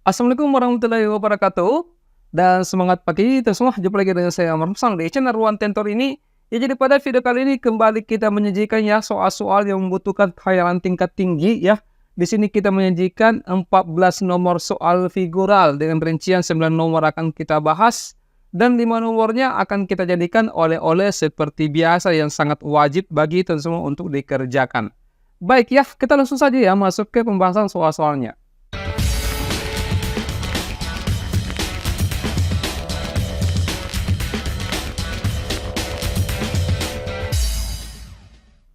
Assalamualaikum warahmatullahi wabarakatuh. Dan semangat pagi kita semua. Jumpa lagi dengan saya Amar Hamsan di channel Ruang Tentor ini. Ya, jadi pada video kali ini kembali kita menyajikan ya soal-soal yang membutuhkan khayalan tingkat tinggi ya. Di sini kita menyajikan 14 nomor soal figural dengan rincian 9 nomor akan kita bahas, dan 5 nomornya akan kita jadikan oleh-oleh seperti biasa yang sangat wajib bagi teman semua untuk dikerjakan. Baik ya, kita langsung saja ya masuk ke pembahasan soal-soalnya.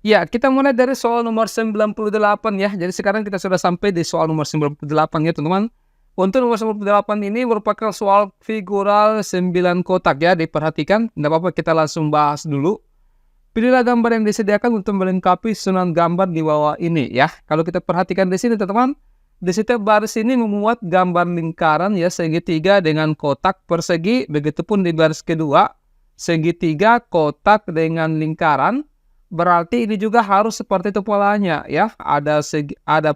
Ya, kita mulai dari soal nomor 98 ya. Jadi sekarang kita sudah sampai di soal nomor 98 ya, teman-teman. Untuk nomor 98 ini merupakan soal figural 9 kotak ya. Diperhatikan, tidak apa-apa, kita langsung bahas dulu. Pilihlah gambar yang disediakan untuk melengkapi susunan gambar di bawah ini ya. Kalau kita perhatikan di sini, teman-teman, di setiap baris ini memuat gambar lingkaran ya, segitiga dengan kotak persegi. Begitupun di baris kedua, segitiga, kotak dengan lingkaran. Berarti ini juga harus seperti itu polanya ya. Ada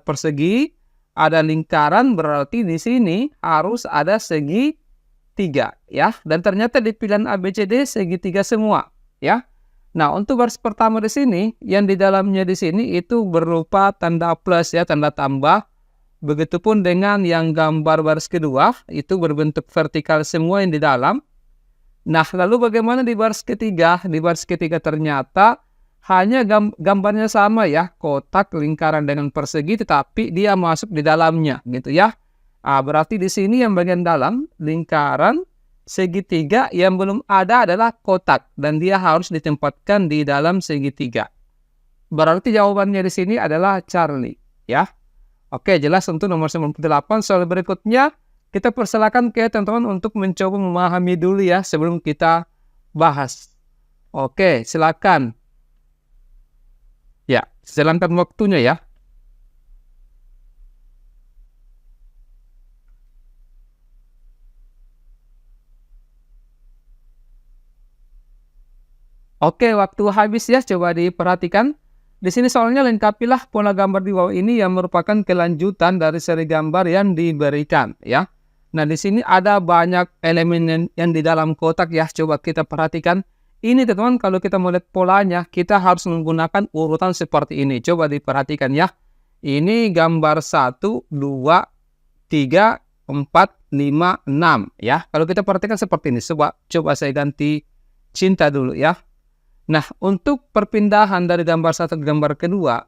persegi, ada lingkaran, berarti di sini harus ada segitiga ya. Dan ternyata di pilihan ABCD segitiga semua ya. Nah, untuk baris pertama di sini, yang di dalamnya di sini itu berupa tanda plus ya, tanda tambah. Begitupun dengan yang gambar baris kedua, itu berbentuk vertikal semua yang di dalam. Nah, lalu bagaimana di baris ketiga? Di baris ketiga ternyata hanya gambarnya sama ya, kotak, lingkaran dengan persegi, tetapi dia masuk di dalamnya gitu ya. Berarti di sini yang bagian dalam lingkaran, segitiga, yang belum ada adalah kotak dan dia harus ditempatkan di dalam segitiga. Berarti jawabannya di sini adalah Charlie ya. Oke, jelas untuk nomor 98. Soal berikutnya kita persilakan ke teman-teman untuk mencoba memahami dulu ya sebelum kita bahas. Oke, silakan. Ya, jalankan waktunya ya. Oke, waktu habis ya, coba diperhatikan. Di sini soalnya lengkapilah pola gambar di bawah ini yang merupakan kelanjutan dari seri gambar yang diberikan ya. Nah, di sini ada banyak elemen yang di dalam kotak ya. Coba kita perhatikan. Ini teman-teman, kalau kita melihat polanya, kita harus menggunakan urutan seperti ini. Coba diperhatikan ya. Ini gambar 1, 2, 3, 4, 5, 6 ya. Kalau kita perhatikan seperti ini. Coba saya ganti cinta dulu ya. Nah, untuk perpindahan dari gambar 1 ke gambar kedua,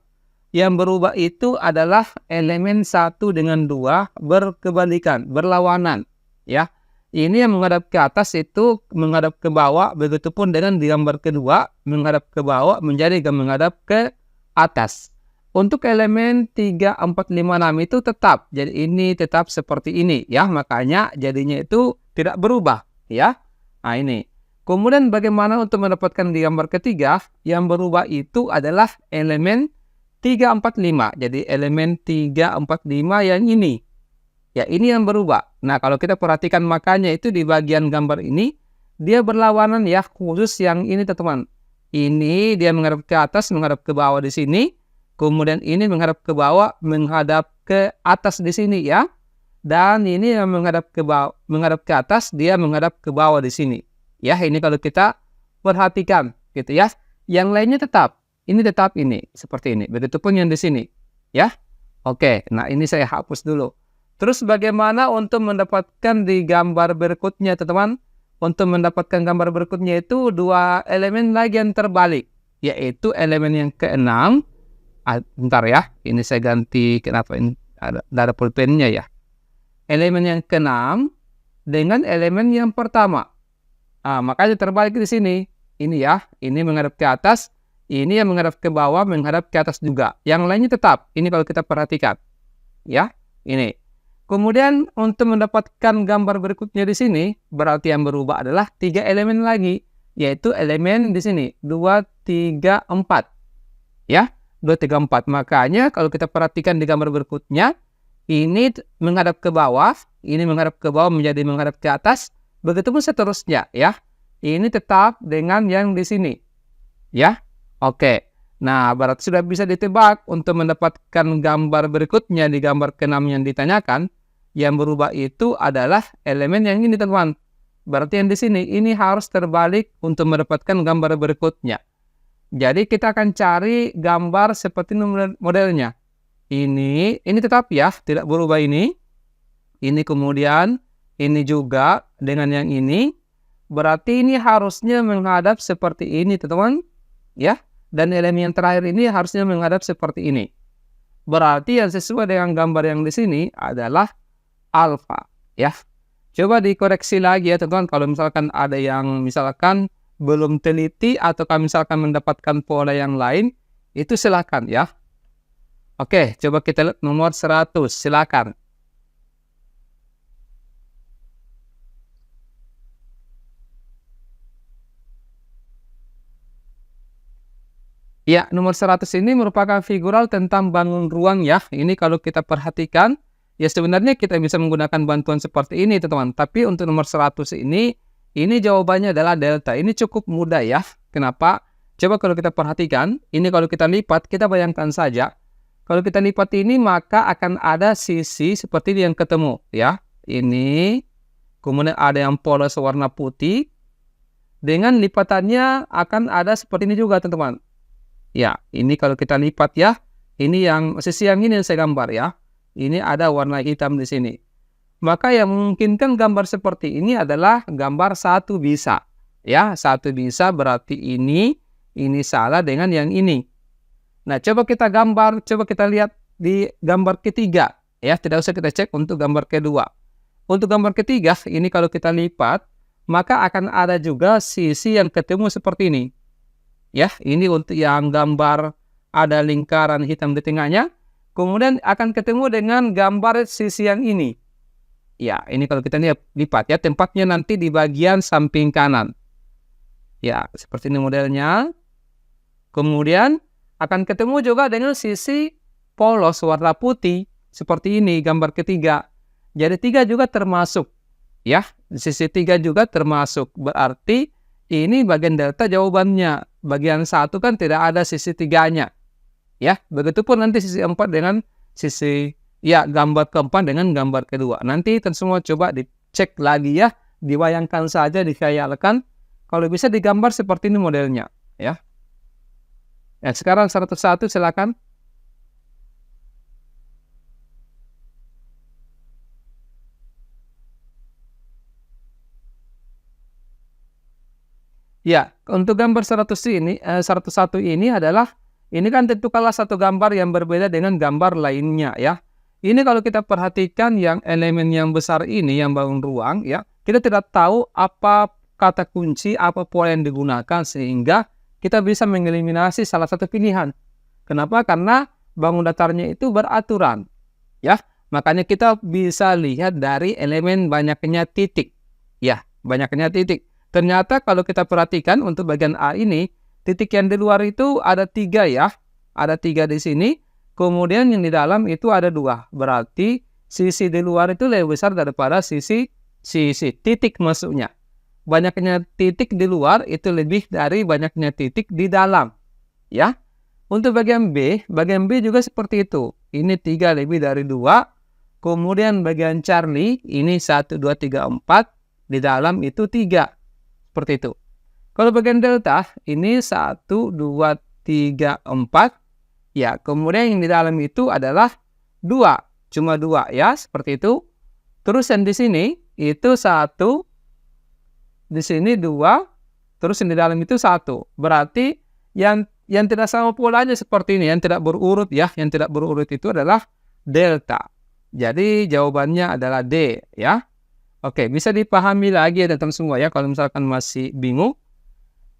yang berubah itu adalah elemen 1 dengan 2 berkebalikan, berlawanan ya. Ini yang menghadap ke atas itu menghadap ke bawah, begitupun dengan di gambar kedua menghadap ke bawah menjadi menghadap ke atas. Untuk elemen 3, 4, 5, 6 itu tetap. Jadi ini tetap seperti ini ya, makanya jadinya itu tidak berubah ya. Nah, ini. Kemudian bagaimana untuk mendapatkan di gambar ketiga, yang berubah itu adalah elemen 3, 4, 5. Jadi elemen 3, 4, 5 yang ini. Ya, ini yang berubah. Nah, kalau kita perhatikan makanya itu di bagian gambar ini, dia berlawanan ya, khusus yang ini teman-teman. Ini dia menghadap ke atas, menghadap ke bawah di sini. Kemudian ini menghadap ke bawah, menghadap ke atas di sini ya. Dan ini yang menghadap ke bawah, menghadap ke atas, dia menghadap ke bawah di sini. Ya, ini kalau kita perhatikan gitu ya. Yang lainnya tetap. Ini tetap ini, seperti ini. Begitupun yang di sini. Ya. Oke, nah ini saya hapus dulu. Terus bagaimana untuk mendapatkan di gambar berikutnya, teman-teman? Untuk mendapatkan gambar berikutnya itu dua elemen lagi yang terbalik, yaitu elemen yang ke-6. Bentar ya, ini saya ganti, kenapa ini ada pulpennya ya. Elemen yang ke-6 dengan elemen yang pertama. Makanya terbalik di sini. Ini ya, ini menghadap ke atas, ini yang menghadap ke bawah, menghadap ke atas juga. Yang lainnya tetap. Ini kalau kita perhatikan. Ya, ini. Kemudian untuk mendapatkan gambar berikutnya di sini, berarti yang berubah adalah 3 elemen lagi, yaitu elemen di sini 2, 3, 4. Ya, 2, 3, 4. Makanya kalau kita perhatikan di gambar berikutnya, ini menghadap ke bawah, ini menghadap ke bawah menjadi menghadap ke atas, begitupun seterusnya ya. Ini tetap dengan yang di sini. Ya. Oke. Nah, berarti sudah bisa ditebak untuk mendapatkan gambar berikutnya di gambar ke-6 yang ditanyakan. Yang berubah itu adalah elemen yang ini, teman-teman. Berarti yang di sini, ini harus terbalik untuk mendapatkan gambar berikutnya. Jadi kita akan cari gambar seperti modelnya. Ini tetap ya, tidak berubah ini. Ini kemudian, ini juga dengan yang ini. Berarti ini harusnya menghadap seperti ini, teman-teman. Ya, dan elemen yang terakhir ini harusnya menghadap seperti ini. Berarti yang sesuai dengan gambar yang di sini adalah alfa, ya. Coba dikoreksi lagi ya, teman-teman. Kalau misalkan ada yang misalkan belum teliti atau kalau misalkan mendapatkan pola yang lain, itu silakan ya. Oke, coba kita lihat nomor 100, silakan. Ya, nomor 100 ini merupakan figural tentang bangun ruang ya. Ini kalau kita perhatikan, ya sebenarnya kita bisa menggunakan bantuan seperti ini, teman-teman. Tapi untuk nomor 100 ini jawabannya adalah delta. Ini cukup mudah ya. Kenapa? Coba kalau kita perhatikan, ini kalau kita lipat, kita bayangkan saja. Kalau kita lipat ini, maka akan ada sisi seperti ini yang ketemu ya. Ini, kemudian ada yang polos warna putih. Dengan lipatannya akan ada seperti ini juga, teman-teman. Ya, ini kalau kita lipat ya, ini yang sisi yang ini yang saya gambar ya. Ini ada warna hitam di sini. Maka yang memungkinkan gambar seperti ini adalah gambar satu bisa. Ya, satu bisa berarti ini salah dengan yang ini. Nah, coba kita gambar, coba kita lihat di gambar ketiga. Ya, tidak usah kita cek untuk gambar kedua. Untuk gambar ketiga, ini kalau kita lipat, maka akan ada juga sisi yang ketemu seperti ini. Ya, ini untuk yang gambar ada lingkaran hitam di tengahnya. Kemudian akan ketemu dengan gambar sisi yang ini. Ya, ini kalau kita lipat ya, tempatnya nanti di bagian samping kanan. Ya, seperti ini modelnya. Kemudian akan ketemu juga dengan sisi polos warna putih. Seperti ini gambar ketiga. Jadi 3 juga termasuk. Ya, sisi 3 juga termasuk. Berarti ini bagian delta jawabannya. Bagian 1 kan tidak ada sisi 3-nya. Ya, begitupun nanti sisi 4 dengan sisi, ya, gambar keempat dengan gambar kedua. Nanti semua coba dicek lagi ya, dibayangkan saja, dikhayalkan. Kalau bisa digambar seperti ini modelnya, ya. Ya, sekarang 101 silakan. Ya, untuk gambar 101 ini adalah, ini kan tentu kalah satu gambar yang berbeda dengan gambar lainnya ya. Ini kalau kita perhatikan yang elemen yang besar ini, yang bangun ruang ya, kita tidak tahu apa kata kunci, apa pola yang digunakan sehingga kita bisa mengeliminasi salah satu pilihan. Kenapa? Karena bangun datarnya itu beraturan ya. Makanya kita bisa lihat dari elemen banyaknya titik. Ya, banyaknya titik. Ternyata kalau kita perhatikan untuk bagian A ini, titik yang di luar itu ada 3 ya. Ada 3 di sini. Kemudian yang di dalam itu ada 2. Berarti sisi di luar itu lebih besar daripada sisi titik masuknya. Banyaknya titik di luar itu lebih dari banyaknya titik di dalam. Ya. Untuk bagian B juga seperti itu. Ini 3 lebih dari 2. Kemudian bagian Charlie ini 1, 2, 3, 4. Di dalam itu 3. Seperti itu. Kalau bagian delta, ini 1, 2, 3, 4. Ya, kemudian yang di dalam itu adalah 2. Cuma 2 ya, seperti itu. Terus yang di sini, itu 1. Di sini 2. Terus yang di dalam itu 1. Berarti yang tidak sama polanya seperti ini, yang tidak berurut ya. Yang tidak berurut itu adalah delta. Jadi jawabannya adalah D ya. Oke, bisa dipahami lagi ya teman-teman semua ya, kalau misalkan masih bingung.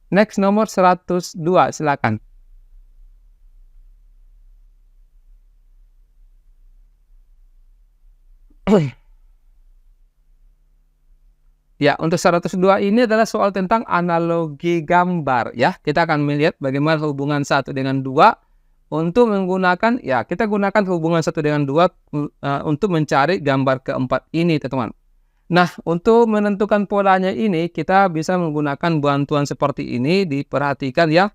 Next, nomor 102, silakan. Ya, untuk 102 ini adalah soal tentang analogi gambar ya. Kita akan melihat bagaimana hubungan 1 dengan 2 untuk menggunakan, ya, kita gunakan hubungan 1 dengan 2 untuk mencari gambar keempat ini, teman-teman. Nah, untuk menentukan polanya ini, kita bisa menggunakan bantuan seperti ini. Diperhatikan ya.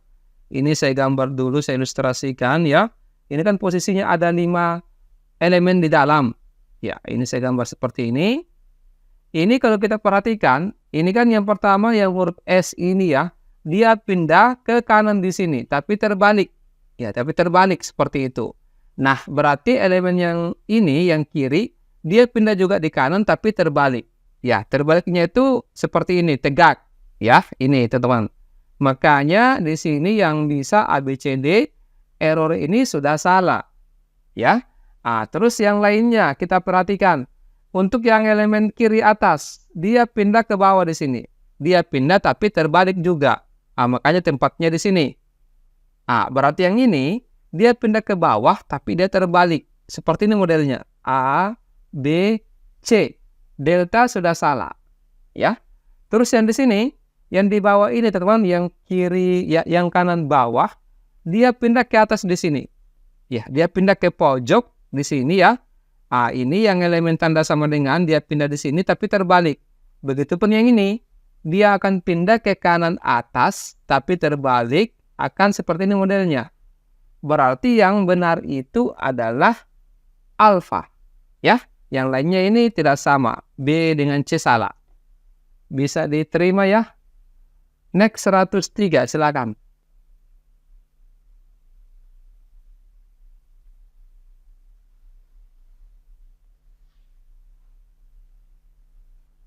Ini saya gambar dulu, saya ilustrasikan ya. Ini kan posisinya ada 5 elemen di dalam. Ya, ini saya gambar seperti ini. Ini kalau kita perhatikan, ini kan yang pertama yang huruf S ini ya, dia pindah ke kanan di sini, tapi terbalik. Ya, tapi terbalik seperti itu. Nah, berarti elemen yang ini, yang kiri, dia pindah juga di kanan, tapi terbalik. Ya, terbaliknya itu seperti ini, tegak. Ya, ini teman-teman. Makanya di sini yang bisa ABCD, error ini sudah salah. Ya, terus yang lainnya kita perhatikan. Untuk yang elemen kiri atas, dia pindah ke bawah di sini. Dia pindah tapi terbalik juga. Makanya tempatnya di sini. Berarti yang ini, dia pindah ke bawah tapi dia terbalik. Seperti ini modelnya. A, B, C. Delta sudah salah. Ya. Terus yang di sini, yang di bawah ini teman-teman, yang kiri, ya, yang kanan bawah, dia pindah ke atas di sini. Ya, dia pindah ke pojok di sini ya. Ini yang elemen tanda sama dengan dia pindah di sini tapi terbalik. Begitupun yang ini, dia akan pindah ke kanan atas tapi terbalik, akan seperti ini modelnya. Berarti yang benar itu adalah alfa. Ya, yang lainnya ini tidak sama. B dengan C salah. Bisa diterima ya. Next 103, silakan.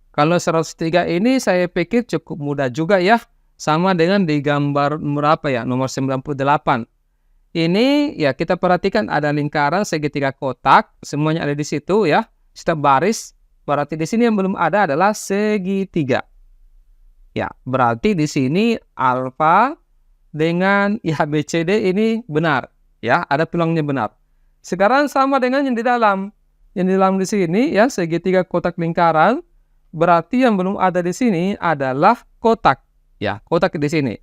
Kalau 103 ini saya pikir cukup mudah juga ya. Sama dengan di gambar berapa ya? Nomor 98. Ini ya kita perhatikan ada lingkaran segitiga kotak. Semuanya ada di situ ya. Setiap baris. Berarti di sini yang belum ada adalah segitiga. Ya, berarti di sini alfa dengan ABCD ini benar. Ya, ada peluangnya benar. Sekarang sama dengan yang di dalam. Yang di dalam di sini ya segitiga kotak lingkaran. Berarti yang belum ada di sini adalah kotak. Ya, kotak di sini.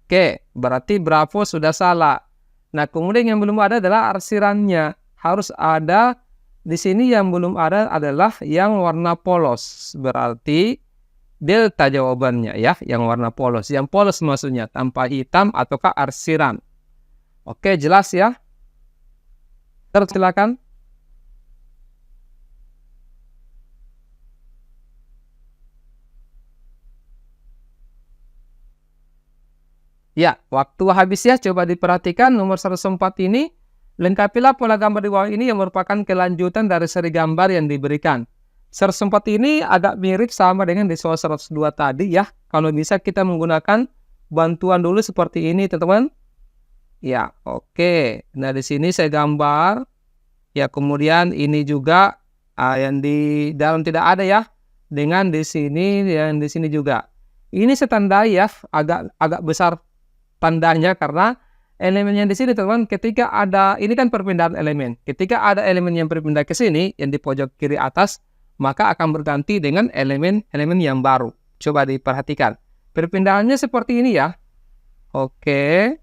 Oke, berarti Bravo sudah salah. Nah, kemudian yang belum ada adalah arsirannya. Harus ada di sini, yang belum ada adalah yang warna polos. Berarti delta jawabannya ya, yang warna polos. Yang polos maksudnya tanpa hitam ataukah arsiran. Oke, jelas ya? Silakan. Ya, waktu habis ya. Coba diperhatikan nomor 104 ini. Lengkapilah pola gambar di bawah ini yang merupakan kelanjutan dari seri gambar yang diberikan. 104 ini agak mirip sama dengan di soal 102 tadi ya. Kalau bisa kita menggunakan bantuan dulu seperti ini teman-teman. Ya, oke. Nah, di sini saya gambar. Ya, kemudian ini juga yang di dalam tidak ada ya. Dengan di sini, yang di sini juga. Ini saya tandai ya, agak besar tandanya karena elemennya di sini teman-teman, ketika ada, ini kan perpindahan elemen. Ketika ada elemen yang berpindah ke sini, yang di pojok kiri atas, maka akan berganti dengan elemen-elemen yang baru. Coba diperhatikan. Perpindahannya seperti ini ya. Oke.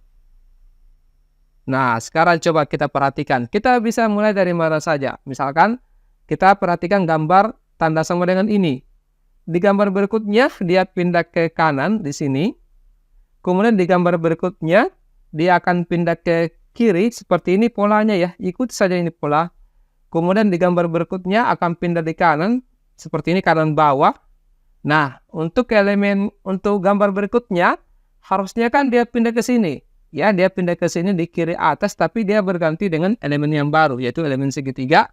Nah, sekarang coba kita perhatikan. Kita bisa mulai dari mana saja. Misalkan, kita perhatikan gambar tanda sama dengan ini. Di gambar berikutnya, dia pindah ke kanan di sini. Kemudian di gambar berikutnya, dia akan pindah ke kiri. Seperti ini polanya ya. Ikut saja ini pola. Kemudian di gambar berikutnya akan pindah di kanan. Seperti ini kanan bawah. Nah, untuk gambar berikutnya, harusnya kan dia pindah ke sini. Ya, dia pindah ke sini di kiri atas, tapi dia berganti dengan elemen yang baru, yaitu elemen segitiga.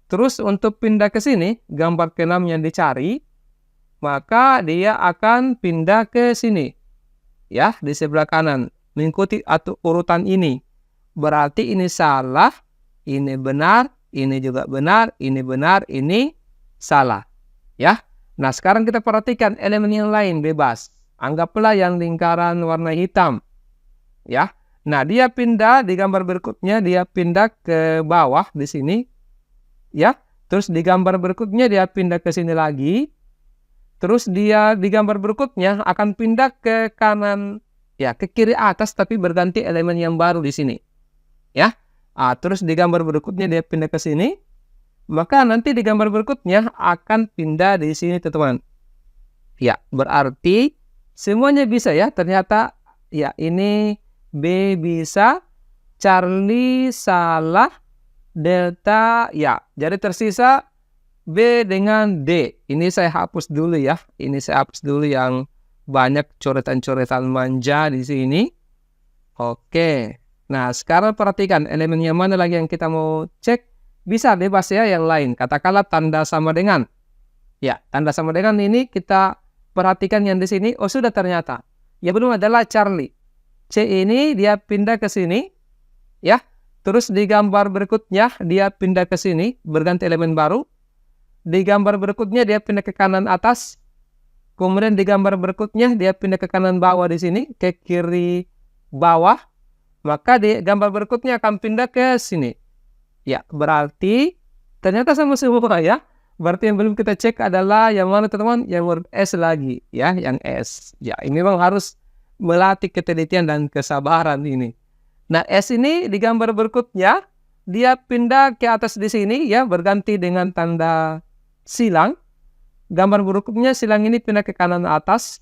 Terus untuk pindah ke sini, gambar ke-6 yang dicari, maka dia akan pindah ke sini. Ya, di sebelah kanan, mengikuti urutan ini. Berarti ini salah, ini benar, ini juga benar, ini salah. Ya. Nah, sekarang kita perhatikan elemen yang lain bebas. Anggaplah yang lingkaran warna hitam. Ya. Nah, dia pindah di gambar berikutnya, dia pindah ke bawah di sini. Ya. Terus di gambar berikutnya dia pindah ke sini lagi. Terus dia di gambar berikutnya akan pindah ke kanan, ya ke kiri atas, tapi berganti elemen yang baru di sini. Ya, terus di gambar berikutnya dia pindah ke sini, maka nanti di gambar berikutnya akan pindah di sini teman-teman. Ya, berarti semuanya bisa ya. Ternyata ya ini B bisa, Charlie salah, delta, ya. Jadi tersisa B dengan D. Ini saya hapus dulu ya. Ini saya hapus dulu yang banyak coretan-coretan manja di sini. Oke. Nah, sekarang perhatikan elemen yang mana lagi yang kita mau cek. Bisa bebas ya yang lain. Katakanlah tanda sama dengan. Ya, tanda sama dengan ini kita perhatikan yang di sini. Oh, sudah ternyata. Ya, belum adalah Charlie. C ini dia pindah ke sini. Ya. Terus di gambar berikutnya dia pindah ke sini. Berganti elemen baru. Di gambar berikutnya dia pindah ke kanan atas. Kemudian di gambar berikutnya dia pindah ke kanan bawah di sini. Ke kiri bawah. Maka di gambar berikutnya akan pindah ke sini. Ya, berarti ternyata sama semua ya. Berarti yang belum kita cek adalah yang mana teman-teman? Yang huruf S lagi ya, yang S. Ya, ini memang harus melatih ketelitian dan kesabaran ini. Nah, S ini di gambar berikutnya dia pindah ke atas di sini ya, berganti dengan tanda silang. Gambar berikutnya silang ini pindah ke kanan atas.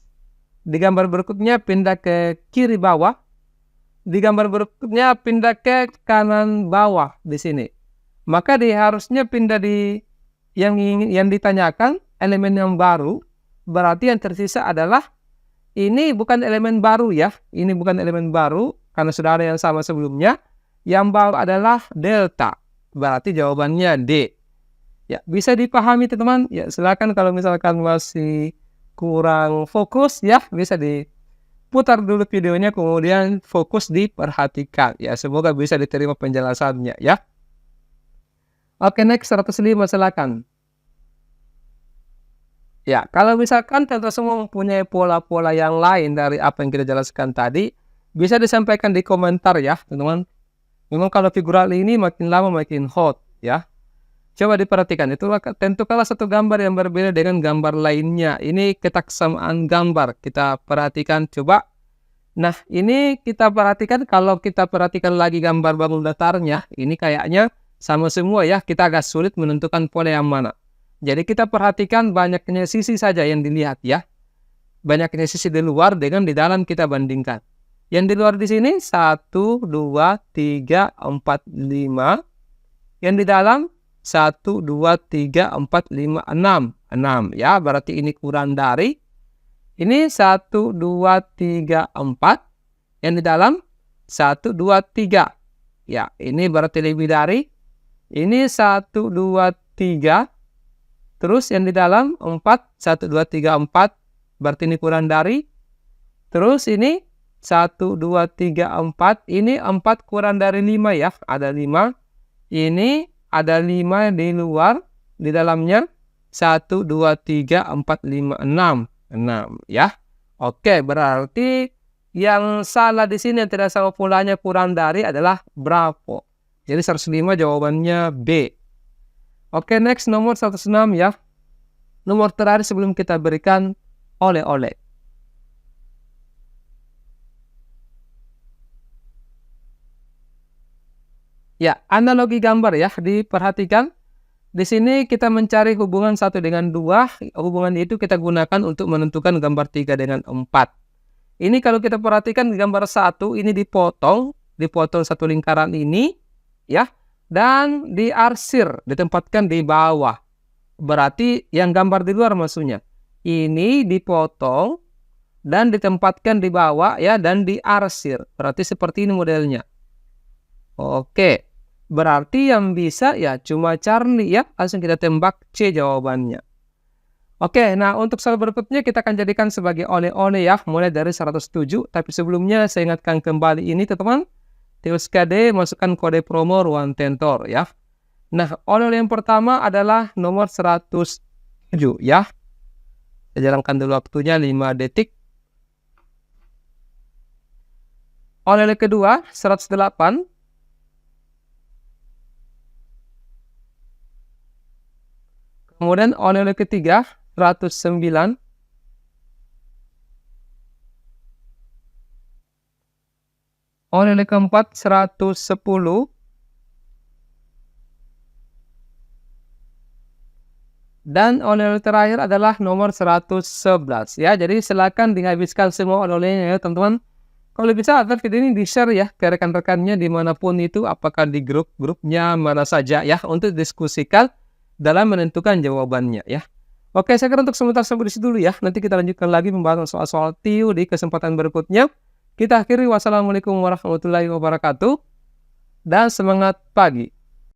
Di gambar berikutnya pindah ke kiri bawah. Di gambar berikutnya pindah ke kanan bawah di sini. Maka dia harusnya pindah di yang ditanyakan elemen yang baru. Berarti yang tersisa adalah ini bukan elemen baru ya. Ini bukan elemen baru karena sudah ada yang sama sebelumnya. Yang baru adalah delta. Berarti jawabannya D. Ya, bisa dipahami teman-teman. Ya, silakan kalau misalkan masih kurang fokus ya, bisa diputar dulu videonya kemudian fokus diperhatikan. Ya, semoga bisa diterima penjelasannya ya. Oke, next 105 silakan. Ya, kalau misalkan teman-teman semua mempunyai pola-pola yang lain dari apa yang kita jelaskan tadi, bisa disampaikan di komentar ya, teman-teman. Memang kalau figural ini makin lama makin hot ya. Coba diperhatikan, itu tentukanlah satu gambar yang berbeda dengan gambar lainnya. Ini ketaksamaan gambar. Kita perhatikan coba. Nah, ini kita perhatikan, kalau kita perhatikan lagi gambar bangun datarnya, ini kayaknya sama semua ya. Kita agak sulit menentukan pola yang mana. Jadi kita perhatikan banyaknya sisi saja yang dilihat ya. Banyaknya sisi di luar dengan di dalam kita bandingkan. Yang di luar di sini 1, 2, 3, 4, 5. Yang di dalam 1, 2, 3, 4, 5, 6. 6 ya, berarti ini kurang dari. Ini 1, 2, 3, 4. Yang di dalam 1, 2, 3. Ya, ini berarti lebih dari. Ini 1, 2, 3. Terus yang di dalam 4, 1, 2, 3, 4. Berarti ini kurang dari. Terus ini 1, 2, 3, 4. Ini 4 kurang dari 5 ya. Ada 5. Ini ada 5 di luar. Di dalamnya 1, 2, 3, 4, 5, 6. 6 ya. Oke, berarti yang salah di sini yang tidak sama polanya kurang dari adalah Bravo. Jadi 105 jawabannya B. Oke, next nomor 106 ya. Nomor terakhir sebelum kita berikan oleh-oleh. Ya, analogi gambar ya, diperhatikan. Di sini kita mencari hubungan 1 dengan 2. Hubungan itu kita gunakan untuk menentukan gambar 3 dengan 4. Ini kalau kita perhatikan gambar 1, ini dipotong satu lingkaran ini ya, dan diarsir, ditempatkan di bawah. Berarti yang gambar di luar maksudnya. Ini dipotong dan ditempatkan di bawah ya, dan diarsir. Berarti seperti ini modelnya. Oke. Berarti yang bisa ya cuma Charlie ya. Langsung kita tembak C jawabannya. Oke, nah untuk soal berikutnya kita akan jadikan sebagai oleh-oleh ya. Mulai dari 107. Tapi sebelumnya saya ingatkan kembali ini teman-teman. TUSKD masukkan kode promo Ruang Tentor ya. Nah, oleh-oleh yang pertama adalah nomor 107 ya. Saya jalankan dulu waktunya 5 detik. Oleh-oleh kedua 108. Kemudian oleh-oleh ketiga 109. Oleh-oleh keempat 110. Dan oleh-oleh terakhir adalah nomor 111 ya. Jadi silakan dihabiskan semua oleh-olehnya ya teman-teman. Kalau bisa agar video ini di-share ya ke rekan-rekannya dimanapun itu, apakah di grup-grupnya mana saja ya, untuk diskusikan dalam menentukan jawabannya ya. Oke, saya kira untuk sementara sampai di situ dulu ya. Nanti kita lanjutkan lagi pembahasan soal-soal TIU di kesempatan berikutnya. Kita akhiri, wassalamualaikum warahmatullahi wabarakatuh, dan semangat pagi.